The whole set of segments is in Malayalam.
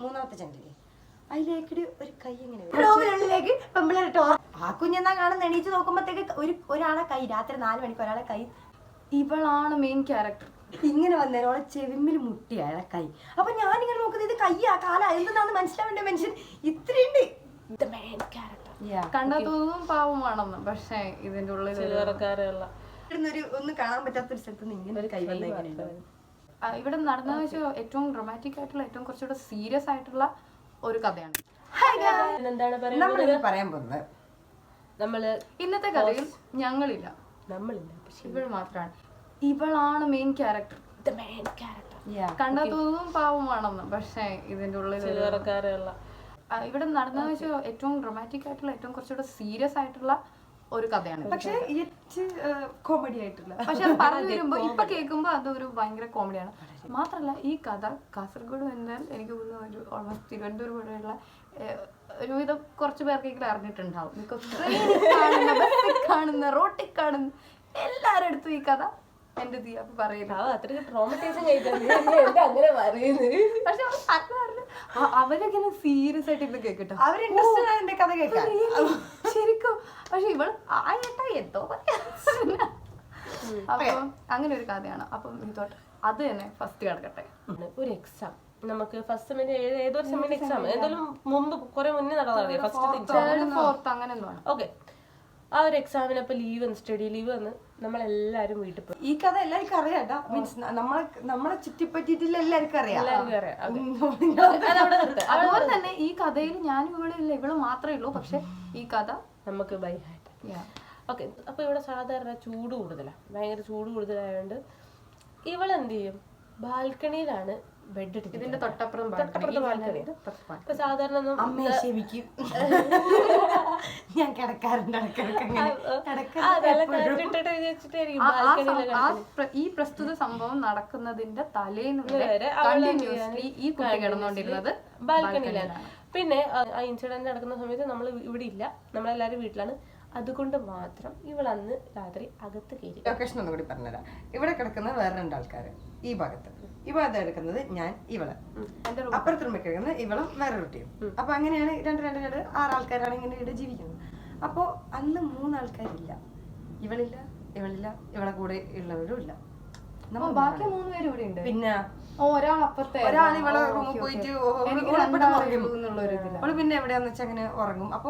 മൂന്നാമത്തെ ചാനലില്ലേ അതിലേക്കിടെ ഒരു കൈ ഇങ്ങനെ പെമ്പിളേട്ടോ ആ കുഞ്ഞെന്നാ കാണുന്ന എണീച്ച് നോക്കുമ്പോഴത്തേക്ക് ഒരാളെ കൈ രാത്രി 4 മണിക്ക് ഒരാളെ കൈ ഇവളാണ് മെയിൻ ക്യാരക്ടർ. ഇങ്ങനെ വന്നേരം ഓളെ ചെവിമ്മിൽ മുട്ടി അയാളെ കൈ. അപ്പൊ ഞാനിങ്ങനെ നോക്കുന്നത് ഇത് കയ്യാ കാലാ എന്തെന്നാന്ന് മനസ്സിലാവേണ്ട മനുഷ്യൻ ഇത്രയുണ്ട്. കണ്ടാ തോന്നും പാവമാണെന്ന്, പക്ഷെ ഇതിന്റെ ഉള്ളിൽ ഒന്ന് കാണാൻ പറ്റാത്തൊരു സ്ഥലത്ത് നിന്ന് ഇങ്ങനെ ഒരു കൈ വന്ന ഇവിടെ നടന്നതെന്ന് വെച്ചാൽ ഏറ്റവും ഡ്രമാറ്റിക് ആയിട്ടുള്ള ഏറ്റവും കുറച്ചുകൂടെ സീരിയസ് ആയിട്ടുള്ള ഒരു കഥയാണ്. പറയാൻ പോകുന്നത് നമ്മള് ഇന്നത്തെ കഥയിൽ ഞങ്ങളില്ല, പക്ഷെ ഇവൾ മാത്രമാണ്. ഇവളാണ് മെയിൻ ക്യാരക്ടർ. കണ്ടാ തോന്നും പാവമാണെന്ന്, പക്ഷെ ഇതിന്റെ ഉള്ളിൽ ഇവിടെ നടന്നതെന്ന് വെച്ചാൽ ഏറ്റവും ഡ്രമാറ്റിക് ആയിട്ടുള്ള ഏറ്റവും കുറച്ചുകൂടെ സീരിയസ് ആയിട്ടുള്ള ഒരു കഥയാണ്. പക്ഷെ കോമഡി ആയിട്ടുള്ള, പക്ഷെ അത് പറഞ്ഞു വരുമ്പോ ഇപ്പൊ കേൾക്കുമ്പോ അതൊരു ഭയങ്കര കോമഡിയാണ്. മാത്രല്ല ഈ കഥ കാസർഗോഡ് വന്നാൽ എനിക്ക് തോന്നുന്നു ഒരു ഓൾമോസ്റ്റ് തിരുവനന്തപുരം പോലെയുള്ള ഒരുവിധം കുറച്ച് പേർക്കെങ്കിലും അറിഞ്ഞിട്ടുണ്ടാവും. കാണുന്ന റോട്ടിൽ കാണുന്ന എല്ലാവരുടെ അടുത്തും ഈ കഥ എന്റെ തീയപ്പ് പറയുന്നത് അത്രയ്ക്ക് ട്രോമറ്റൈസിങ് അങ്ങനെ പറയുന്നത്. പക്ഷെ അവരൊക്കെ സീരിയസ് ആയിട്ട് ഇത് കേട്ടോ, കഥ കേൾക്കാം ശരിക്കും. പക്ഷെ ഇവൾ ആ ഏട്ടാ എന്തോ അപ്പൊ അങ്ങനെ ഒരു കഥയാണ്. അപ്പം അത് തന്നെ ഫസ്റ്റ് കിടക്കട്ടെ. ഒരു എക്സാം നമുക്ക് ഫസ്റ്റ് സെമിന് ഏതൊരു സെമിന് എക്സാം ഏതായാലും മുമ്പ് കുറെ മുന്നേ നടന്നതാണ് ഫസ്റ്റ് അങ്ങനെ ഓക്കെ. ആ ഒരു എക്സാമിന് അപ്പൊ ലീവ് വന്ന് സ്റ്റഡി ലീവ് വന്ന് നമ്മളെല്ലാരും വീട്ടിൽ പോയി. ഈ കഥ എല്ലാവർക്കും അറിയാം, മീൻസ് നമ്മളെ ചുറ്റിപ്പറ്റിയിട്ടില്ല എല്ലാവർക്കും അറിയാം. അതുപോലെ തന്നെ ഈ കഥയിൽ ഞാനും ഇവളില്ല, ഇവള് മാത്രമേ ഉള്ളൂ. പക്ഷെ ഈ കഥ നമുക്ക് ബൈ ഹാർട്ട്. ഓക്കെ. അപ്പൊ ഇവിടെ സാധാരണ ചൂട് കൂടുതലാണ്, ഭയങ്കര ചൂട് കൂടുതലായതുകൊണ്ട് ഇവളെന്ത് ചെയ്യും, ബാൽക്കണിയിലാണ് ബെഡ് ഇട്ടിട്ട്. ഇതിന്റെ തൊട്ടപ്പുറം ബാൽക്കണി. ഇപ്പൊ സാധാരണ ഞാൻ കിടക്കാറുണ്ട് ഈ പ്രസ്തുത സംഭവം നടക്കുന്നതിന്റെ തലേന്ന് വരെ കണ്ടിന്യൂസ്ലി ഈ കുട്ടി കിടന്നുകൊണ്ടിരുന്നത് ബാൽക്കണിയിലാണ്. പിന്നെ ആ ഇൻസിഡന്റ് നടക്കുന്ന സമയത്ത് നമ്മൾ ഇവിടെ ഇല്ല, നമ്മളെല്ലാരും വീട്ടിലാണ്. അതുകൊണ്ട് മാത്രം ഇവളന്ന് രാത്രി അകത്ത് കയറി. ലൊക്കേഷൻ ഒന്നും കൂടി പറഞ്ഞുതരാം. ഇവിടെ കിടക്കുന്നത് വേറെ 2 ആൾക്കാര്, ഈ ഭാഗത്ത് എടുക്കുന്നത് ഞാൻ ഇവള്, അപ്പുറത്ത് റൂമിൽ കിടക്കുന്നത് ഇവളും വേറെ കുട്ടിയും. അപ്പൊ അങ്ങനെയാണ് 2 6 ആൾക്കാരാണ് ഇങ്ങനെ ഇവിടെ ജീവിക്കുന്നത്. അപ്പൊ അന്ന് 3 ആൾക്കാരില്ല, ഇവളില്ല, ഇവളെ കൂടെ ഉള്ളവരും ഇല്ല. ബാക്കി 3 പേരും ഇവിടെ ഉണ്ട്. പിന്നെ ഒരാൾ ഇവളെ റൂമിൽ പോയിട്ട് അവള് പിന്നെ എവിടെയാന്ന് വെച്ചാൽ അങ്ങനെ ഉറങ്ങും. അപ്പൊ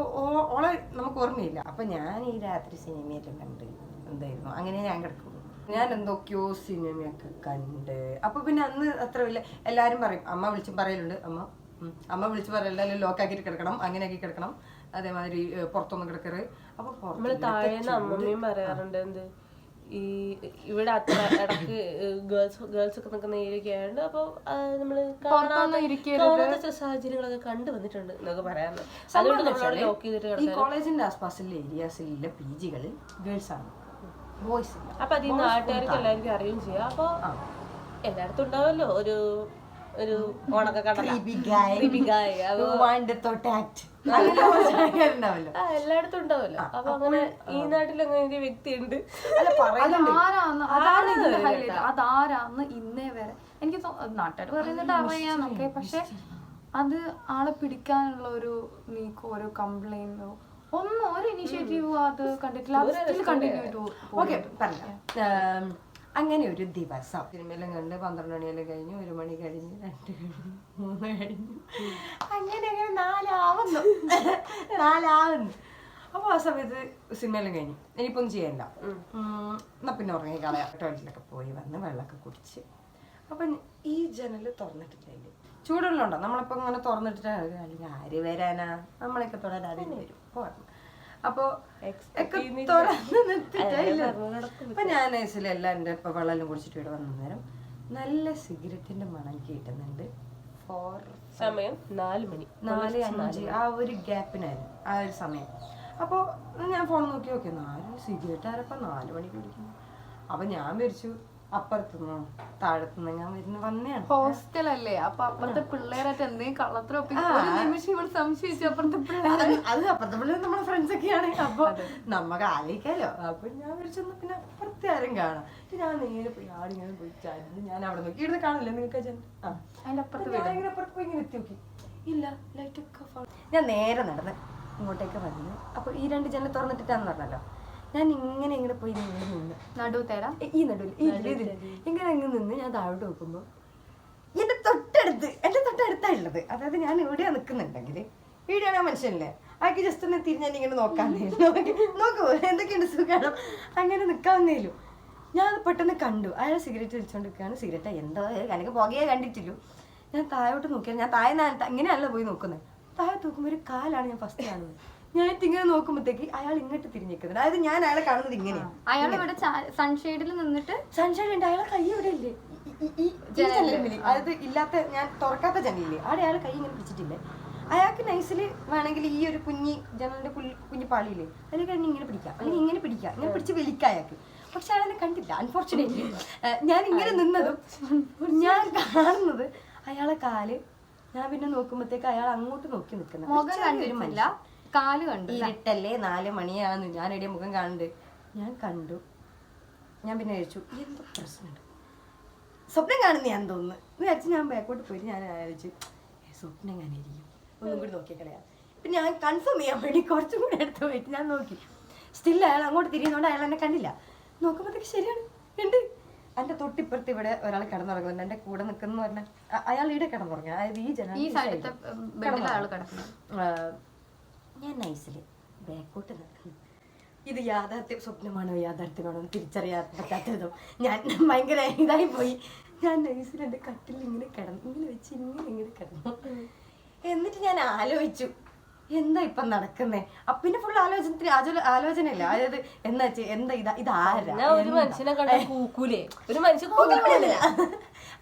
ഓളെ നമുക്ക് ഓർമ്മയില്ല. അപ്പൊ ഞാൻ ഈ രാത്രി സിനിമയെല്ലാം കണ്ട് എന്തായിരുന്നു അങ്ങനെ ഞാൻ കിടക്കുള്ളൂ. ഞാൻ എന്തൊക്കെയോ സിനിമയൊക്കെ കണ്ട്. അപ്പൊ പിന്നെ അന്ന് അത്ര വലിയ എല്ലാരും പറയും, അമ്മ വിളിച്ചും പറയലുണ്ട്, അമ്മ വിളിച്ചു പറയലുണ്ട്, അല്ലെങ്കിൽ ലോക്കാക്കിട്ട് കിടക്കണം, അങ്ങനെയാക്കി കിടക്കണം, അതേമാതിരി പുറത്തൊന്നും കിടക്കരുത്. അപ്പൊ അമ്മമ്മയും പറയാറുണ്ട് എന്ത് ഈ ഇവിടെ അത്ര ഇടക്ക് ഗേൾസ് ഒക്കെ നിൽക്കുന്ന ഏരിയ ആയതുകൊണ്ട് അപ്പൊ നമ്മള് കാണാത്ത സാഹചര്യങ്ങളൊക്കെ കണ്ടു വന്നിട്ടുണ്ട് എന്നൊക്കെ പറയാറുണ്ട്. അതുകൊണ്ട് നമ്മളവിടെ ലോക്ക് ചെയ്തിട്ട് ഈ കോളേജിന്റെ ആസ്പാസിലെ ഏരിയാസിലെ PGകളിൽ ഗേൾസ് ആണ്, ബോയ്സ് ഇല്ല. അപ്പൊ അതിൽ നാട്ടുകാർക്ക് എല്ലാവർക്കും അറിയുകയും ചെയ്യാം. അപ്പൊ എല്ലായിടത്തും ഉണ്ടാവല്ലോ ഒരു ഓണൊക്കെ എല്ലായിടത്തും ഉണ്ടാവല്ലോ. അപ്പൊ അങ്ങനെ ഈ നാട്ടിൽ അങ്ങനെ ഒരു വ്യക്തിയുണ്ട്. അതാരാന്ന് ഇന്നേ വരെ എനിക്ക് നാട്ടുകാർ പറയുന്നത് അറിയാന്നൊക്കെ, പക്ഷെ അത് ആളെ പിടിക്കാനുള്ള ഒരു നീക്കോ ഒരു കംപ്ലൈന്റോ ഒന്നും ഒരു ഇനിഷ്യേറ്റീവോ അത് കണ്ടിട്ടില്ല. അങ്ങനെ ഒരു ദിവസം സിനിമയെല്ലാം കണ്ട് 12 മണിയെല്ലാം കഴിഞ്ഞു, 1 മണി കഴിഞ്ഞു, 2 കഴിഞ്ഞു, 3 കഴിഞ്ഞു, അങ്ങനെ 4 ആവുന്നു. അപ്പോൾ ആ സമയത്ത് സിനിമയെല്ലാം കഴിഞ്ഞു, ഇനിയിപ്പൊന്നും ചെയ്യാനില്ല, എന്നാ പിന്നെ ഉറങ്ങി കളയാം. ടോയ്ലറ്റിലൊക്കെ പോയി വന്ന് വെള്ളമൊക്കെ കുടിച്ച്. അപ്പം ഈ ജനൽ തുറന്നിട്ടില്ല, ചൂടുള്ളതുണ്ടോ നമ്മളിപ്പോൾ ഇങ്ങനെ തുറന്നിട്ടിട്ട് അല്ലെങ്കിൽ ആര് വരാനാ, നമ്മളൊക്കെ തൊടാൻ ആരും വരും പോകണം. അപ്പൊ തുറന്ന് നിർത്തിട്ടില്ല. അപ്പൊ ഞാൻ എല്ലാവരുടെ ഇപ്പൊ വെള്ളം കുടിച്ചിട്ട് ഇവിടെ വന്ന നേരം നല്ല സിഗരറ്റിന്റെ മണം കിട്ടുന്നുണ്ട്. സമയം 4 മണി 4-5 ആ ഒരു ഗ്യാപ്പിനായിരുന്നു ആ ഒരു സമയം. അപ്പൊ ഞാൻ ഫോൺ നോക്കി 4 സിഗരറ്റ് ആരപ്പ 4 മണിക്ക് കുടിക്കുന്നു. അപ്പൊ ഞാൻ വിചാരിച്ചു അപ്പുറത്തുനിന്നോ താഴത്തുനിന്ന് ഞാൻ വന്നെയാണ്. ഹോസ്റ്റലല്ലേ, അപ്പൊ അപ്പുറത്തെ പിള്ളേരായിട്ട് എന്തെങ്കിലും കള്ളത്തിലൊപ്പി ഒരു നിമിഷം ഇവിടെ സംശയിച്ചു അപ്പുറത്തെ പിള്ളേർ. അത് അപ്പുറത്തെ പിള്ളേർ നമ്മളെ ഫ്രണ്ട്സ് ഒക്കെയാണ്. അപ്പൊ നമുക്ക് ആലോചിക്കാലോ. അപ്പൊ ഞാൻ വിളിച്ചൊന്ന് പിന്നെ അപ്പുറത്തെ ആരും കാണാം. ഞാൻ നേരെ പോയി ആടിങ്ങനെ പോയി ചാടി ഞാൻ അവിടെ നോക്കി ഇവിടുന്ന് കാണില്ല നിങ്ങൾക്ക് അതിന്റെ അപ്പുറത്ത് ഇങ്ങനെ അപ്പുറത്ത് പോയി ഇങ്ങനെ എത്തി നോക്കി. ഇല്ല, ലൈറ്റ് ഒക്കെ ഞാൻ നേരെ നടന്ന് ഇങ്ങോട്ടേക്ക് വന്ന്. അപ്പൊ ഈ 2 ജനൽ തുറന്നിട്ടിട്ടാന്ന് പറഞ്ഞല്ലോ. ഞാൻ ഇങ്ങനെ പോയി നിന്ന് നടുവ് തരാം ഈ നടുവിൽ ഇങ്ങനെ അങ്ങ് നിന്ന് ഞാൻ താഴോട്ട് നോക്കുമ്പോ എന്റെ തൊട്ടടുത്താ ഉള്ളത്. അതായത് ഞാൻ എവിടെയാ നിൽക്കുന്നുണ്ടെങ്കിൽ വീഡിയോ മനുഷ്യനല്ലേ, ആക്കി ജസ്റ്റ് ഒന്ന് തിരിഞ്ഞാൽ ഇങ്ങനെ നോക്കൂ എന്തൊക്കെയുണ്ട് സുഖാണോ അങ്ങനെ നിൽക്കാവുന്നേലും. ഞാൻ അത് പെട്ടെന്ന് കണ്ടു. അയാൾ സിഗരറ്റ് വലിച്ചോണ്ടിരിക്കുകയാണ്. സിഗരറ്റ് എന്തോ എനിക്ക് പുകയെ കണ്ടിട്ടില്ലു. ഞാൻ താഴോട്ട് നോക്കിയാൽ ഞാൻ താഴെ ഇങ്ങനെയല്ല പോയി നോക്കുന്നത്. താഴെ നോക്കുമ്പോൾ ഒരു കാലാണ് ഞാൻ ഫസ്റ്റ് കാണുന്നത്. ഞാൻ ഇങ്ങനെ നോക്കുമ്പോഴത്തേക്ക് അയാൾ ഇങ്ങോട്ട് തിരിഞ്ഞിരിക്കുന്നത്. അതായത് ഞാൻ അയാളെ കാണുന്നത് ഇങ്ങനെയാണ്. അയാൾ ഇവിടെ സൺഷെയ്ഡിൽ നിന്നിട്ട് സൺഷൈഡ് ഉണ്ട്. അയാളെ കൈ ഇവിടെ ഇല്ലേ, ഈ ജനലിൽ അതായത് ഇല്ലാത്ത ഞാൻ തുറക്കാത്ത ജനലില്ലേ അവിടെ അയാൾ കൈ ഇങ്ങനെ പിടിച്ചിട്ടില്ലേ. അയാൾക്ക് നൈസിൽ വേണമെങ്കിൽ ഈ ഒരു ജനലിന്റെ കുഞ്ഞു പാളിയില്ലേ അതിൽ കഴിഞ്ഞ് ഇങ്ങനെ പിടിക്കാം, അല്ലെങ്കിൽ ഇങ്ങനെ പിടിക്കാം, ഇങ്ങനെ പിടിച്ച് വലിക്കാം അയാൾക്ക്. പക്ഷെ അയാളെന്നെ കണ്ടില്ല. അൺഫോർച്ചുനേറ്റ്ലി ഞാൻ ഇങ്ങനെ നിന്നതും ഞാൻ കാണുന്നത് അയാളെ കാല്. ഞാൻ പിന്നെ നോക്കുമ്പോഴത്തേക്ക് അയാൾ അങ്ങോട്ട് നോക്കി നിൽക്കുന്നത്. മുഖം കണ്ടില്ല, കാല് കണ്ടു. ഇരുട്ടല്ലേ 4 മണിയാണെന്ന് ഞാൻ എവിടെ മുഖം കാണുന്നുണ്ട്. ഞാൻ കണ്ടു. ഞാൻ പിന്നെ കഴിച്ചു എന്തോ പ്രശ്നമുണ്ട്, സ്വപ്നം കാണുന്ന ഞാൻ തോന്നുന്നു വിചാരിച്ച് ഞാൻ ബാക്കോട്ട് പോയിട്ട് ഞാൻ ആലോചിച്ചു സ്വപ്നം കാണിരിക്കും, ഒന്നും കൂടി നോക്കിയ കളയാം. ഇപ്പം ഞാൻ കൺഫേം ചെയ്യാൻ വേണ്ടി കുറച്ചും കൂടി എടുത്ത് പോയിട്ട് ഞാൻ നോക്കി. സ്റ്റിൽ അയാൾ അങ്ങോട്ട് തിരിയുന്നതുകൊണ്ട് അയാൾ എന്നെ കണ്ടില്ല. നോക്കുമ്പോഴത്തേക്ക് ശരിയാണ്, ഉണ്ട്. എൻ്റെ തൊട്ടിപ്പുറത്ത് ഇവിടെ ഒരാൾ കിടന്നുറങ്ങുന്നുണ്ട്. എൻ്റെ കൂടെ നിൽക്കുന്ന പറഞ്ഞാൽ അയാൾ ഇവിടെ കിടന്നുറങ്ങുക. അതായത് ഈ ഞാൻ നൈസില് ബാക്കോട്ട് നിൽക്കുന്നു. ഇത് യാഥാർത്ഥ്യം സ്വപ്നമാണോ യാഥാർത്ഥ്യമാണോ എന്ന് തിരിച്ചറിയാൻ പറ്റാത്തതും ഞാൻ ഭയങ്കര ഇതായി പോയി. ഞാൻ നൈസിൽ എൻ്റെ കട്ടിൽ ഇങ്ങനെ കിടന്നു, ഇങ്ങനെ വെച്ച് ഇങ്ങനെ കിടന്നു. എന്നിട്ട് ഞാൻ ആലോചിച്ചു എന്താ ഇപ്പൊ നടക്കുന്നേ. അപ്പൊ പിന്നെ ഫുൾ ആലോചനയല്ല. അതായത് എന്താ ഇതാരാ ഒരു മനുഷ്യനെ കൂക്കൂലേ, ഒരു മനുഷ്യൻ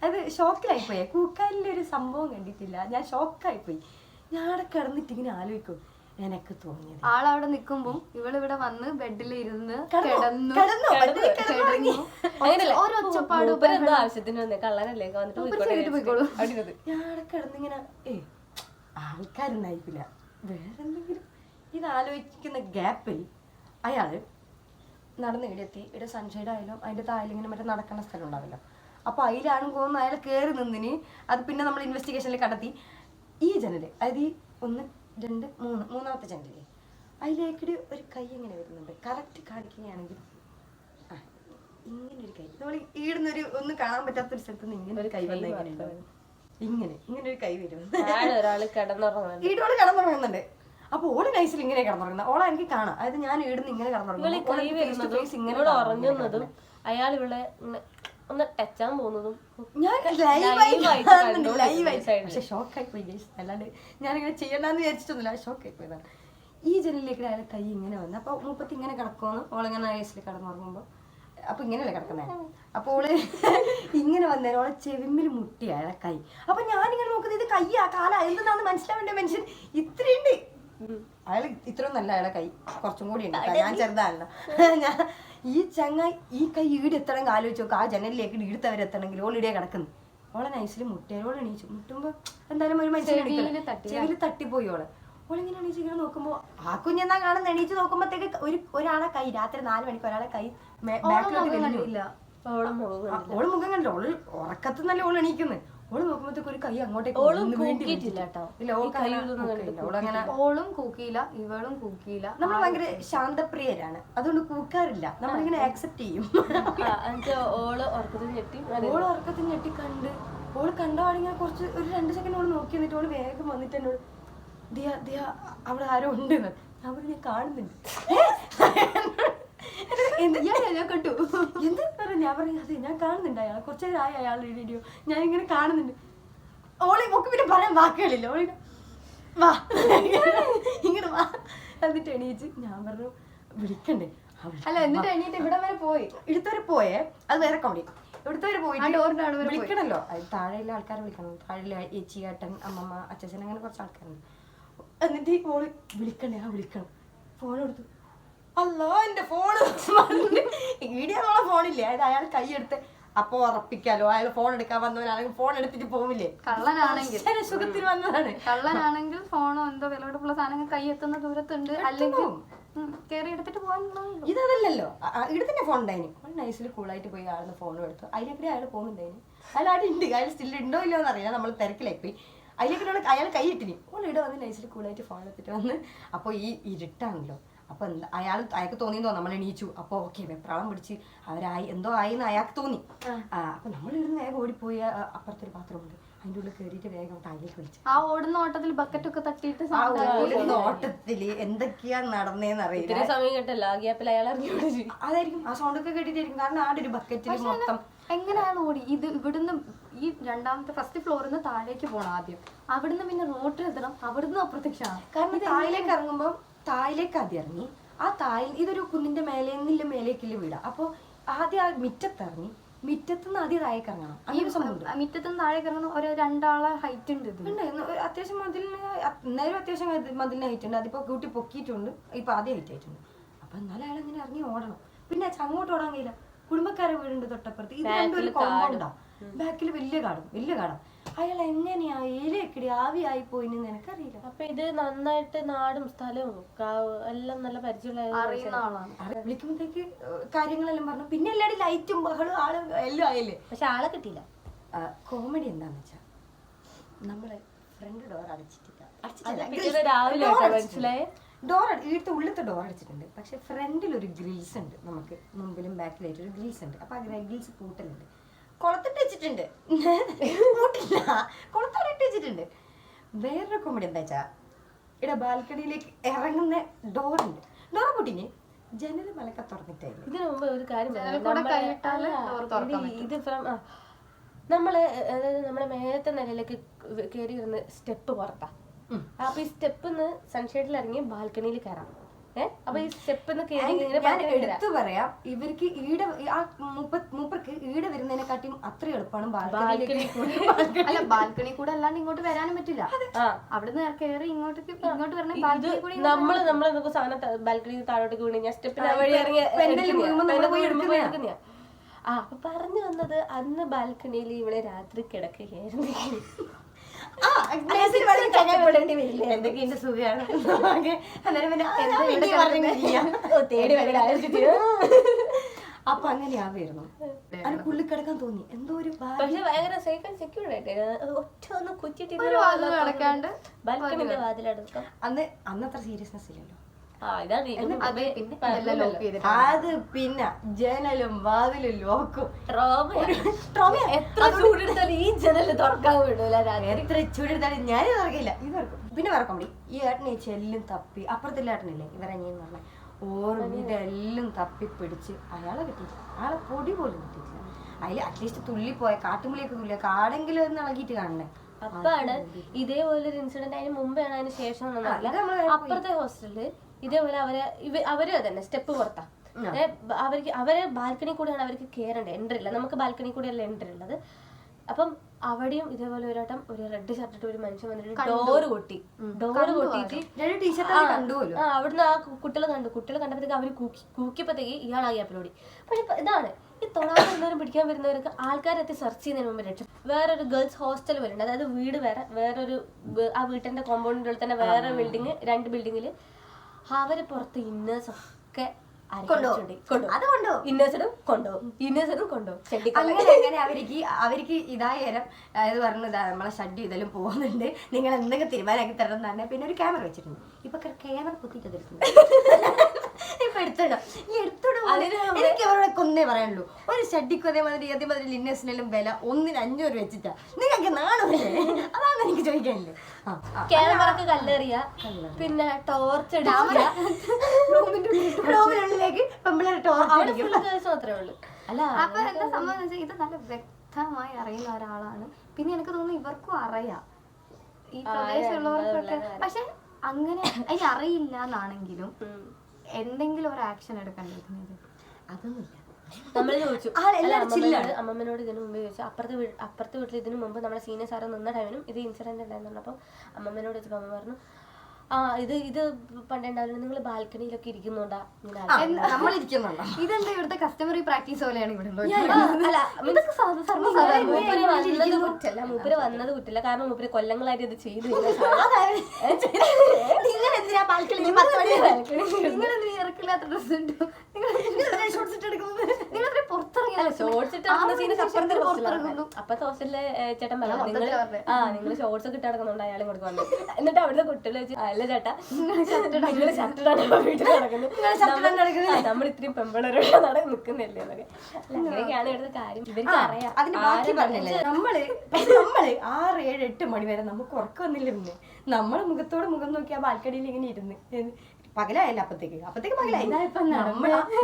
അത് ഷോക്കിലായിപ്പോയെ. കൂക്കാലിന്റെ ഒരു സംഭവം കണ്ടിട്ടില്ല. ഞാൻ ഷോക്കായിപ്പോയി. ഞാൻ അവിടെ കിടന്നിട്ട് ഇങ്ങനെ ആലോചിക്കും. എനിക്ക് തോന്നിയത് ആളവിടെ നിക്കുമ്പോ ഇവളിവിടെ വന്ന് ബെഡിൽ ഇരുന്ന് ഒരൊച്ചപ്പാട് ആവശ്യത്തിന് വന്നേ കള്ളനല്ലേ ഞാൻ അവിടെ കിടന്നിങ്ങനെ ആൾക്കാരൊന്നായിരിക്കില്ല വേറെന്തെങ്കിലും. ഇത് ആലോചിക്കുന്ന ഗ്യാപ്പിൽ അയാള് നടന്ന് ഇവിടെത്തി. ഇവിടെ സൺഷൈഡ് ആയാലും അതിന്റെ താഴെ ഇങ്ങനെ മറ്റേ നടക്കുന്ന സ്ഥലം ഉണ്ടാവല്ലോ. അപ്പൊ അതിലാണ് പോകുന്ന അയാൾ കയറി നിന്നിന്. അത് പിന്നെ നമ്മൾ ഇൻവെസ്റ്റിഗേഷനിൽ കണ്ടെത്തി ഈ ജനല്, അതായത് ഈ 1, 2, 3 മൂന്നാമത്തെ ജനലില്ലേ അതിലേക്കിടെ ഒരു കൈ ഇങ്ങനെ വരുന്നുണ്ട്. കറക്റ്റ് കാണിക്കുകയാണെങ്കിൽ ഇങ്ങനെ ഒരു കൈ, നമ്മൾ ഈടുന്നൊരു ഒന്നും കാണാൻ പറ്റാത്തൊരു സ്ഥലത്ത് നിന്ന് ഇങ്ങനെ ഒരു കൈ വന്ന ഇങ്ങനെ ഒരു കൈ വരും. ഒരാള് കിടന്നുറങ്ങുന്നുണ്ട്. അപ്പൊ ഓള് നൈസിൽ ഇങ്ങനെ കിടന്നുറങ്ങുന്നത്. ഓളെ എനിക്ക് കാണാം. അതായത് ഞാൻ ഈടുന്ന് ഇങ്ങനെ ഉറങ്ങുന്നതും അയാൾ ഇവിടെ ഒന്ന് ടച്ചാൻ പോകുന്നതും ഞാൻ പക്ഷെ ഷോക്കായി പോയി. അല്ലാണ്ട് ഞാനിങ്ങനെ ചെയ്യണ്ടെന്ന് വിചാരിച്ചിട്ടൊന്നുമില്ല, ഷോക്കായി പോയതാണ്. ഈ ജനലിലേക്ക് അയാളെ കൈ ഇങ്ങനെ വന്നു. അപ്പൊ മുപ്പത്തി ഇങ്ങനെ കിടക്കുമെന്ന് ഓളിങ്ങനെ നൈസിൽ കിടന്നുറങ്ങുമ്പോ അപ്പൊ ഇങ്ങനെയല്ലേ കിടക്കുന്നേ. അപ്പൊ ഓള് ഇങ്ങനെ വന്നേരം ഓളെ ചെവിമ്മിൽ മുട്ടി അയാളെ കൈ. അപ്പൊ ഞാനിങ്ങനെ നോക്കുന്നത് ഇത് കയ്യാ കാലാ എന്തെന്നാന്ന് മനസ്സിലാവേണ്ട മനുഷ്യൻ ഇത്രയുണ്ട്. അയാൾ ഇത്രയും നല്ല അയാളെ കൈ കുറച്ചും കൂടി ഉണ്ട്. ഞാൻ ചെറുതാണല്ലോ. ഞാൻ ഈ ചങ്ങായി ഈ കൈ ഈടെത്തണമെങ്കിൽ ആലോചിച്ച് നോക്കുക. ആ ജനലിലേക്ക് ഈടുത്തവരെത്തണമെങ്കിൽ ഓൾ ഇടിയെ കിടക്കുന്നു. ഓളെ നൈസിൽ മുട്ടിയോളം എണീച്ചു. മുട്ടുമ്പോ എന്തായാലും ഒരു മനുഷ്യൻ ചെവിയിൽ തട്ടിപ്പോയി. ഓളിങ്ങനെ എണീച്ച് ഇങ്ങനെ നോക്കുമ്പോ ആ കുഞ്ഞെന്നാ കാണുന്ന എണീച്ച് നോക്കുമ്പോഴത്തേക്ക് ഒരാളെ കൈ രാത്രി 4 മണിക്ക് ഒരാളെ കൈ ബാക്കിലോട്ട് കഴിഞ്ഞില്ല. ഓള് മുഖം കണ്ടോ, ഓള് ഉറക്കത്ത് നല്ല ഓള് എണീക്കുന്നത്. ഓള് നോക്കുമ്പോഴത്തേക്ക് ഒരു കൈ അങ്ങോട്ടേക്ക് ഓളും കൂക്കിയില്ല ഇവളും കൂക്കിയില്ല. നമ്മൾ ഭയങ്കര ശാന്തപ്രിയരാണ്, അതുകൊണ്ട് കൂക്കാറില്ല. നമ്മളിങ്ങനെ ആക്സെപ്റ്റ് ചെയ്യും. ഓള് ഉറക്കത്തിൽ ഞെട്ടി കണ്ട് ഓള് കണ്ടപാടിങ്ങനെ കുറച്ച് ഒരു 2 സെക്കൻഡ് ഓള് നോക്കി എന്നിട്ട് ഓള് വേഗം വന്നിട്ട് എന്നോട് ദിയ അവിടെ ആരോ ഉണ്ട്. ഞാൻ പറഞ്ഞു ഞാൻ കാണുന്നുണ്ട്. കണ്ടു എന്ത് പറഞ്ഞു. ഞാൻ പറഞ്ഞു അതെ ഞാൻ കാണുന്നുണ്ട് അയാൾ കുറച്ചു നേരമായി അയാളുടെ വീഡിയോ ഞാൻ ഇങ്ങനെ കാണുന്നുണ്ട്. ഓളെ ഒക്കെ പിന്നെ പറയാൻ വാക്കുകളില്ല. ഓളി വാ ഇങ്ങനെ വാ എന്നിട്ട് എണീച്ച് ഞാൻ പറഞ്ഞു വിളിക്കണ്ടേ. അല്ല എന്നിട്ട് എണീറ്റ് ഇവിടെ വരെ പോയി. ഇവിടുത്തെ പോയേ അത് വേറെ കോമഡി. ഇവിടുത്തെ പോയിട്ട് വിളിക്കണല്ലോ. താഴെയുള്ള ആൾക്കാരെ വിളിക്കണം. താഴെയുള്ള ഏച്ചി ഏട്ടൻ അമ്മമ്മ അച്ഛൻ അങ്ങനെ കുറച്ച് ആൾക്കാരുണ്ട്. എന്നിട്ട് ഓള് വിളിക്കണ്ടേ വിളിക്കണം. ഫോൺ എടുത്തു. അല്ലോ എന്റെ ഫോണ് വീഡിയോ ഫോണില്ലേ. അതായത് അയാൾ കൈയെടുത്ത് അപ്പൊ ഉറപ്പിക്കാലോ, അയാൾ ഫോൺ എടുക്കാൻ വന്നവനാണെങ്കിൽ ഫോൺ എടുത്തിട്ട് പോവില്ലേ? കള്ളനാണെങ്കിൽ സുഖത്തിന് വന്നതാണ്. കള്ളനാണെങ്കിൽ ഫോണോ എന്തോ വിലപിടിപ്പുള്ള സാധനങ്ങൾ കൈ എത്തുന്ന ദൂരത്തുണ്ട്, അല്ലെങ്കിൽ കയറി എടുത്തിട്ട് പോകാൻ. ഇതല്ലല്ലോ, ഇടത്തന്നെ ഫോൺ ഉണ്ടായിന്. നൈസിൽ കൂളായിട്ട് പോയി ആളിന് ഫോൺ എടുത്തു. അതിലേക്കൂടെ അയാൾ പോകുന്നുണ്ടായിന്. അയാൾ അവിടെ ഉണ്ട്, അയാൾ സ്റ്റിൽ ഉണ്ടോ ഇല്ലോ എന്നറിയില്ല, നമ്മൾ തിരക്കിലായിപ്പോയി. അതിലേക്കൂടെ അയാൾ കൈ ഇട്ടിനി. ഓൾ ഇവിടെ വന്ന് നൈസിൽ കൂളായിട്ട് ഫോൺ എടുത്തിട്ട് വന്ന്. അപ്പോൾ ഈ ഇരുട്ടാണല്ലോ, അപ്പൊ എന്താ അയാൾക്ക് തോന്നിയെന്നോ നമ്മൾ എണീച്ചു. അപ്പൊ ഓക്കെ വെപ്രാളം പിടിച്ച് അവരായി എന്തോ ആയിന്ന് അയാൾക്ക് തോന്നി. അപ്പൊ നമ്മൾ ഇരുന്ന് വേഗം ഓടിപ്പോയി. അപ്പുറത്തൊരു പാത്രമുണ്ട്, അതിൻ്റെ ഉള്ളിൽ കയറിയിട്ട് വേഗം താഴേക്ക് വിളിച്ചു. ആ ഓടുന്ന ഓട്ടത്തിൽ ബക്കറ്റൊക്കെ തട്ടിയിട്ട് ആ ഓടുന്ന ഓട്ടത്തില് എന്തൊക്കെയാ നടന്നേന്ന് അറിയില്ല. സമയം കേട്ടല്ലോ, ആ ഗ്യാപ്പിൽ അയാൾ അതായിരിക്കും, ആ സൗണ്ടൊക്കെ കേട്ടിട്ടായിരിക്കും. കാരണം ആടെ ഒരു ബക്കറ്റിൽ മൊത്തം എങ്ങനെയാണ് ഓടി. ഇത് ഇവിടുന്ന് ഈ രണ്ടാമത്തെ ഫസ്റ്റ് ഫ്ലോറിൽ നിന്ന് താഴേക്ക് പോകണം ആദ്യം, അവിടുന്ന് പിന്നെ റോട്ടിലെത്തണം, അവിടുന്ന് അപ്രത്യക്ഷമാണ്. കാരണം താഴേക്ക് ഇറങ്ങുമ്പോൾ താഴേക്ക് ആദ്യം ഇറങ്ങി. ആ ഇതൊരു കുന്നിന്റെ മേലേക്കുള്ള വീടാ. അപ്പൊ ആദ്യം ആ മിറ്റത്തിറങ്ങി, മിറ്റത്തുനിന്ന് ആദ്യം താഴേക്ക് ഇറങ്ങണം. അങ്ങനെ സംഭവം. മിറ്റത്തുനിന്ന് താഴേക്ക് ഇറങ്ങണം, ഒരു 2 ആളെ ഹൈറ്റ് ഉണ്ട്. അത്യാവശ്യം മതിലിന് എന്നാലും അത്യാവശ്യം മതിലിന് ഹൈറ്റ് ഉണ്ട്. അതിപ്പോ കൂട്ടി പൊക്കിയിട്ടുണ്ട്, ഇപ്പൊ ആദ്യം ഹൈറ്റ് ആയിട്ടുണ്ട്. അപ്പൊ എന്നാലും അയാൾ അങ്ങനെ ഇറങ്ങി ഓടണം. പിന്നെ അങ്ങോട്ട് ഓടാൻ കഴിയില്ല, കുടുംബക്കാരെ വീടുണ്ട് തൊട്ടപ്പുറത്ത്. ഇത് രണ്ടും ഒരു കോമ്പൗണ്ടാ, ബാക്കിൽ വലിയ കാടും. അയാൾ എങ്ങനെയാ ഏലക്കടി ആവിയായി പോയിന്ന് എനിക്കറിയില്ല. അപ്പൊ ഇത് നന്നായിട്ട് നാടും സ്ഥലവും എല്ലാം നല്ല പരിചയമുള്ള അറിയുന്ന ആളാണ്. വിളിക്കുമ്പോഴത്തേക്ക് കാര്യങ്ങളെല്ലാം പറഞ്ഞു. പിന്നെ എല്ലാവരും ലൈറ്റും ബഹളും ആളും എല്ലാം ആയില്ലേ. പക്ഷെ ആളെ കിട്ടിയില്ല. കോമഡി എന്താന്ന് വെച്ചാ നമ്മള് ഫ്രണ്ട് ഡോർ അടച്ചിട്ടില്ല. ഡോർ ഇവിടുത്തെ ഉള്ളത്തെ ഡോർ അടിച്ചിട്ടുണ്ട്. പക്ഷെ ഫ്രണ്ടിൽ ഒരു ഗ്രിൽസ് ഉണ്ട്, നമുക്ക് മുമ്പിലും ബാക്കിലായിട്ട് ഒരു ഗ്രിൽസ് ഉണ്ട്. അപ്പൊ ആ ഗ്രിൽസ് പൂട്ടലുണ്ട്. കുളത്തിട്ട് വെച്ചിട്ടുണ്ട്, പൂട്ടില്ല, കുളത്തോടെ വെച്ചിട്ടുണ്ട്. വേറൊരു കോമഡി എന്താ വെച്ചാ, ഇവിടെ ബാൽക്കണിയിലേക്ക് ഇറങ്ങുന്ന ഡോറുണ്ട്, ഡോർ പൂട്ടിന് ജനൽ മലക്ക തുറന്നിട്ടായില്ല. ഇതിനു മുമ്പ് ഒരു കാര്യം ഇത് നമ്മള് അതായത് നമ്മുടെ മേലത്തെ നിലയിലേക്ക് കയറി വരുന്ന സ്റ്റെപ്പ് പുറത്താ. അപ്പൊ ഈ സ്റ്റെപ്പിന്ന് സൺഷെയ്ഡിൽ ഇറങ്ങി ബാൽക്കണിയിൽ കയറാം. അപ്പൊ ഈ സ്റ്റെപ്പിന്ന് എടുത്തു പറയാം, ഇവർക്ക് ഈടെ ആ മൂപ്പർക്ക് ഈടെ വരുന്നതിനെക്കാട്ടിയും അത്ര എളുപ്പമാണ് അല്ല ബാൽക്കണി കൂടെ അല്ലാണ്ട് ഇങ്ങോട്ട് വരാനും പറ്റില്ല. അവിടുന്ന് കയറി ഇങ്ങോട്ട് വരണേ ബാൽക്കണി കൂടി നമ്മള് സാധനം ബാൽക്കണി താഴോട്ട് വീണ് ഞാൻ സ്റ്റെപ്പിന് വഴി ഇറങ്ങിയ അപ്പൊ പറഞ്ഞു വന്നത് അന്ന് ബാൽക്കണിയിൽ ഇവിടെ രാത്രി കിടക്കുകയായിരുന്നു. എന്തൊക്കെയുണ്ട് സുഖമാണ്. അപ്പൊ അങ്ങനെയാവായിരുന്നു. അത് പുള്ളി കിടക്കാൻ തോന്നി, എന്തോ ഒരു ഭയങ്കര സേഫ് ആൻഡ് സെക്യൂർഡ് ആയിട്ട് ഒറ്റ ഒന്ന് കുറ്റിട്ട് ബാൽക്കണിന്റെ വാതിലടക്കം. അന്നത്ര സീരിയസ്നെസ് ഇല്ലല്ലോ. അത് പിന്നെ ജനലും വാതിലും ലോക്കും എത്ര ചൂടെടുത്താലും ഈ ജനല് തുറക്കാൻ വിടൂല. എത്ര ചൂടെടുത്താലും ഞാൻ തുറക്കില്ല, ഇത് തുറക്കും. പിന്നെ വേറെ കോമഡി, ഈ ഏട്ടനെ ചെല്ലും തപ്പി, അപ്പുറത്തുള്ള ഏട്ടനില്ലേ ഇവരനിയെന്ന് പറഞ്ഞ ഓറും ഇതെല്ലാം തപ്പി പിടിച്ച് അയാളെ കിട്ടിയില്ല. അയാളെ പൊടി പോലും കിട്ടിയില്ല. അതിൽ അറ്റ്ലീസ്റ്റ് തുള്ളിപ്പോയ കാട്ടുമുള്ളിയൊക്കെ തുള്ളിയ കാടെങ്കിലും ഒന്ന് ഇളകിയിട്ട് കാണണേ. അപ്പാണ് ഇതേപോലൊരു ഇൻസിഡന്റ് അതിന് മുമ്പാണ് അതിന് ശേഷം അപ്പുറത്തെ ഹോസ്റ്റലില് ഇതേപോലെ അവര് തന്നെ സ്റ്റെപ്പ് പുറത്താ. അവരെ ബാൽക്കണി കൂടെയാണ് അവർക്ക് കയറേണ്ടത്, എൻട്രി ഇല്ല. നമുക്ക് ബാൽക്കണി കൂടെയല്ല എൻട്രി ഉള്ളത്. അപ്പം അവിടെയും ഇതേപോലെ ഒരാട്ടം ഒരു റെഡ് ഷർട്ടിട്ട് ഒരു മനുഷ്യൻ വന്നിട്ട് ഡോറ് കൊട്ടിയിട്ട് അവിടുന്ന് ആ കുട്ടികളെ കണ്ടപ്പോഴത്തേക്ക് അവര് കൂക്കിയപ്പോഴത്തേക്ക് ഇയാളായി അപ്ലോഡി. പക്ഷെ ഇതാണ് ഈ തൊടാൻ വരുന്നവരും പിടിക്കാൻ വരുന്നവർക്ക് ആൾക്കാരെത്തി സെർച്ച് ചെയ്യുന്നതിന് മുമ്പ് രക്ഷ. വേറൊരു ഗേൾസ് ഹോസ്റ്റൽ വരുന്നുണ്ട്, അതായത് വീട് വേറൊരു ആ വീട്ടിന്റെ കോമ്പൗണ്ടിന്റെ ഉള്ളിൽ തന്നെ വേറെ ബിൽഡിങ്, 2 ബിൽഡിങ്ങില് അവര് പുറത്ത് ഇന്നേഴ്സ് ഒക്കെ അങ്ങനെ അവർക്ക് ഇതായാലും അതായത് പറഞ്ഞു നമ്മളെ ഷഡ് ഇതെല്ലാം പോകുന്നുണ്ട്, നിങ്ങൾ എന്തെങ്കിലും തീരുമാനമാക്കി തരണം എന്ന് പറഞ്ഞാൽ പിന്നെ ഒരു ക്യാമറ വെച്ചിട്ടുണ്ട്. ഇപ്പൊ ക്യാമറ കുത്തിയിട്ട് ഇപ്പൊ എടുത്തിടോ ഈ എടുത്തിടോ. എനിക്ക് അവരോട് കൊന്നേ പറയാനുള്ളൂ, ഒരു ഷഡിക്കും അതേമാതിരി ലിന്നേഴ്സിനെല്ലാം വില 1-ന് 500 വെച്ചിട്ടാ. നിങ്ങൾക്ക് നാണമില്ലേ? അതാണ് എനിക്ക് ചോദിക്കാനില്ലേ. ക്യാമറക്ക് കല്ലെറിയ, പിന്നെ ടോർച്ച് റൂമിനുള്ളിലേക്ക് മാത്രമേ ഉള്ളൂ. അല്ല അപ്പൊ എന്താ സംഭവം വെച്ചാൽ ഇത് നല്ല വ്യക്തമായി അറിയുന്ന ഒരാളാണ്. പിന്നെ എനിക്ക് തോന്നുന്നു ഇവർക്കും അറിയാം, ഈ പ്രദേശമുള്ളവർക്കൊക്കെ. പക്ഷെ അങ്ങനെ അതിന് അറിയില്ല എന്നാണെങ്കിലും എന്തെങ്കിലും ഒരു ആക്ഷൻ എടുക്കേണ്ടത് അതൊന്നുമില്ല. നമ്മൾ ചോദിച്ചു അമ്മമ്മനോട് ഇതിനു മുമ്പ് ചോദിച്ചു. അപ്പുറത്തെ വീട്ടിൽ ഇതിനു മുമ്പ് നമ്മുടെ സീനിയർ സാറ് നിന്ന ടൈമിനും ഇത് ഇൻസിഡന്റ് ഉണ്ടായിരുന്നു. അപ്പം അമ്മമ്മനോട് ചോദിച്ചപ്പോൾ അമ്മ പറഞ്ഞു ഇത് പണ്ടുണ്ടാവില്ല, നിങ്ങൾ ബാൽക്കണിയിലൊക്കെ ഇരിക്കുന്നുണ്ടാ നമ്മളിരിക്കുന്നുണ്ടോ? ഇതെന്താ ഇവിടുത്തെ കസ്റ്റമറി പ്രാക്ടീസ് പോലെയാണ് ഇവിടെ മൂപ്പര് വന്നത് കുറ്റില്ല, കാരണം മൂപ്പര് കൊല്ലങ്ങളായിട്ട് ഇത് ചെയ്തു. ഇറക്കില്ലാത്ത ഡ്രസ് ഉണ്ടോ? അപ്പത്തെ ഹോസ്റ്റലിലെ ചേട്ടൻ പറഞ്ഞു നിങ്ങൾ ഷോർട്സ് ഒക്കെ ഇട്ട് നടക്കുന്നുണ്ട് അയാളെ കൊടുക്കാൻ. എന്നിട്ട് അവിടുത്തെ കുട്ടികൾ വെച്ച് അല്ല ചേട്ടാ നിങ്ങൾ ഷർട്ടിടാണ് വീട്ടിൽ നടക്കുന്നത്, നമ്മൾ ഇത്രയും പെമ്പിളരോട് നിൽക്കുന്നില്ലേ എന്നൊക്കെ. അങ്ങനെയൊക്കെയാണ് ഇവിടുത്തെ കാര്യം. ഇവർക്ക് അറിയാം. നമ്മള് 6, 7, 8 മണി വരെ നമുക്ക് ഉറക്കം വന്നില്ല. പിന്നെ നമ്മള് മുഖത്തോട് മുഖം നോക്കി ആ ബാൽക്കണിയിൽ ഇങ്ങനെ ഇരുന്ന് പകലായല്ല, അപ്പത്തേക്ക് പകലായി.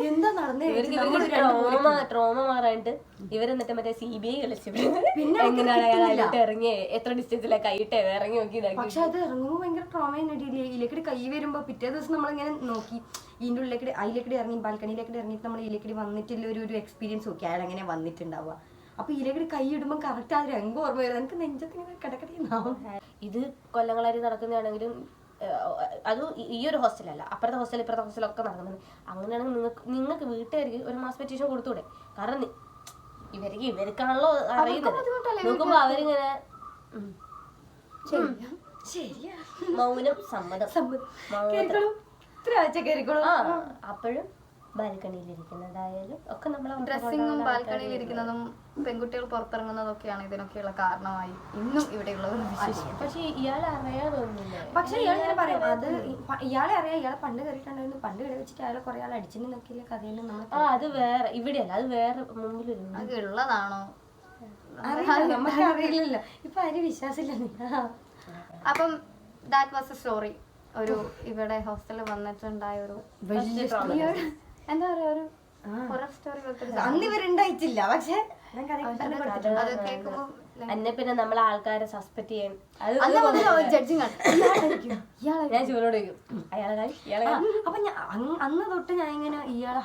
എന്താ നടന്നത്? ട്രോമ മാറാണ്ട് ഇവരെന്നിട്ട് മറ്റേ CBI കളിച്ചു. എങ്ങനെയാണ് അയാളായിട്ട് ഇറങ്ങി എത്ര ഡിസ്റ്റൻസിലെ കൈയിട്ട് ഇറങ്ങി നോക്കി. പക്ഷെ അത് ഇറങ്ങുമ്പോ ഭയങ്കര ട്രോമ ഇതിലേക്കൂടി കൈ വരുമ്പോ പിറ്റേ ദിവസം നമ്മളിങ്ങനെ നോക്കി ഇതിന്റെ ഉള്ളിലേക്കൂടി അതിലേക്കൂടി ഇറങ്ങി ബാൽക്കണിയിലേക്കൂടി ഇറങ്ങിയിട്ട് നമ്മൾ ഇതിലേക്കൂടി വന്നിട്ടുള്ള ഒരു എക്സ്പീരിയൻസ് നോക്കി അയാൾ എങ്ങനെ വന്നിട്ടുണ്ടാവുക. അപ്പൊ ഇതിലേക്കൂടി കൈ ഇടുമ്പോൾ കറക്റ്റ് ആ രംഗം ഓർമ്മ വരുന്നത്. എനിക്ക് നെഞ്ചത്തിന് കിടക്കടിയുണ്ടാവും. ഇത് കൊല്ലങ്ങളായിട്ട് നടക്കുന്നതാണെങ്കിലും അത് ഈ ഒരു ഹോസ്റ്റലല്ല, അപ്പുറത്തെ ഹോസ്റ്റൽ ഇപ്പുറത്തെ ഹോസ്റ്റലൊക്കെ നടക്കുന്നത്. അങ്ങനെയാണെങ്കിൽ നിങ്ങൾക്ക് വീട്ടുകാർക്ക് ഒരു മാസ് പെറ്റീഷൻ കൊടുത്തൂടെ? കാരണം ഇവർക്കാണല്ലോ അറിയുന്നത്. നോക്കുമ്പോ അവരിങ്ങനെ മൗനം സമ്മതം. അപ്പോഴും ബാൽക്കണിയിലിരിക്കുന്നതായാലും ഒക്കെ നമ്മളെ ഡ്രസ്സിങ്ങും ബാൽക്കണിയിൽ ഇരിക്കുന്നതും പെൺകുട്ടികൾ പുറത്തിറങ്ങുന്നതൊക്കെയാണ് ഇതിനൊക്കെയുള്ള കാരണമായി ഇന്നും ഇവിടെയുള്ളവർ വിശ്വസിക്കും. പക്ഷെ ഇയാളെ അറിയാതൊന്നുമില്ല. പക്ഷെ ഇയാളിങ്ങനെ പറയും അത് ഇയാളെ അറിയാം, ഇയാളെ പണ്ട് കയറിയിട്ടുണ്ടായിരുന്നു, പണ്ട് കയറി വെച്ചിട്ട് അയാളെ കുറെ ആൾ അടിച്ചിട്ട് നോക്കിയില്ല കഥയിലും നമ്മൾ. അത് വേറെ ഇവിടെയല്ല, അത് വേറെ മുമ്പിലൊരു അത് ഉള്ളതാണോ നമുക്ക് അറിയില്ലല്ലോ. ഇപ്പൊ ആരും വിശ്വാസമില്ല. അപ്പം ദാറ്റ് വാസ് എ സ്റ്റോറി. ഒരു ഇവിടെ ഹോസ്റ്റലിൽ വന്നിട്ടുണ്ടായ ഒരു എന്താ പറയാ ഒരു ഹൊറർ സ്റ്റോറി. അന്ന് ഇവരുണ്ടായിട്ടില്ല, പക്ഷെ അത് കേൾക്കുമ്പോ എന്നെ പിന്നെ നമ്മളെ ആൾക്കാരെ സസ്പെക്ട് ചെയ്യാൻ ജഡ്ജിങ് ഞാൻ ചൂരോട് അയാളെ. അപ്പൊ അന്ന് തൊട്ട് ഞാൻ ഇങ്ങനെ ഇയാളെ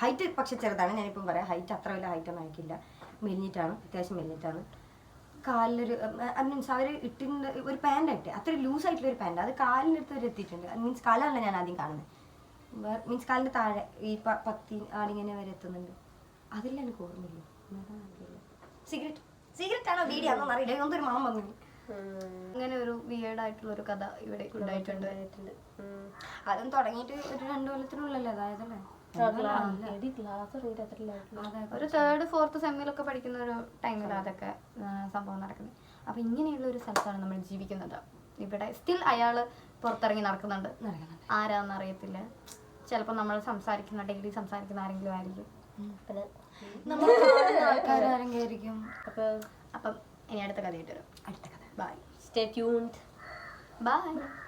ഹൈറ്റ് പക്ഷെ ചെറുതാണ്. ഞാനിപ്പം പറയാം, ഹൈറ്റ് അത്ര വലിയ ഹൈറ്റ് ഒന്നും ആയിക്കില്ല. മെലിഞ്ഞിട്ടാണ്, അത്യാവശ്യം മെലിഞ്ഞിട്ടാണ്. കാലിലൊരു മീൻസ് അവർ ഇട്ടിട്ടുണ്ട് ഒരു പാൻറ്റായിട്ട്, അത്ര ലൂസ് ആയിട്ടുള്ള ഒരു പാൻറ്റ്. അത് കാലിൻ്റെ അടുത്ത് വരെ എത്തിയിട്ടുണ്ട്. മീൻസ് കാലാണല്ലോ ഞാൻ ആദ്യം കാണുന്നത്. മീൻസ് കാലിൻ്റെ താഴെ ഈ പത്തി ആടിങ്ങനെ വരെ എത്തുന്നുണ്ട്. അതില്ല എനിക്ക് ഓർമ്മയില്ല. സിഗരറ്റ് ആണോ വീഡിയോ ആണോ അറിയില്ല, എന്തൊരു മണം വന്നു. അങ്ങനെ ഒരു വിയേർഡ് ആയിട്ടുള്ള ഒരു കഥ ഇവിടെ ഉണ്ടായിട്ടുണ്ട്. അതും തുടങ്ങിയിട്ട് ഒരു 2 കൊല്ലത്തിനുള്ളല്ലേ, അതായതല്ലേ ഒരു 3rd 4th സെമ്മിലൊക്കെ പഠിക്കുന്ന ഒരു ടൈമിലാണ് അതൊക്കെ സംഭവം നടക്കുന്നത്. അപ്പൊ ഇങ്ങനെയുള്ള ഒരു സ്ഥലത്താണ് നമ്മൾ ജീവിക്കുന്നത്. ഇവിടെ സ്റ്റിൽ അയാള് പുറത്തിറങ്ങി നടക്കുന്നുണ്ട്. ആരാന്ന് അറിയത്തില്ല. ചിലപ്പോൾ നമ്മൾ ഡെയിലി സംസാരിക്കുന്ന ആരെങ്കിലും ആയിരിക്കും. ആൾക്കാരാരെങ്കിലും. അപ്പം ഇനി അടുത്ത കഥയായിട്ട് വരും. അടുത്ത കഥ. ബൈ. Stay tuned. Bye.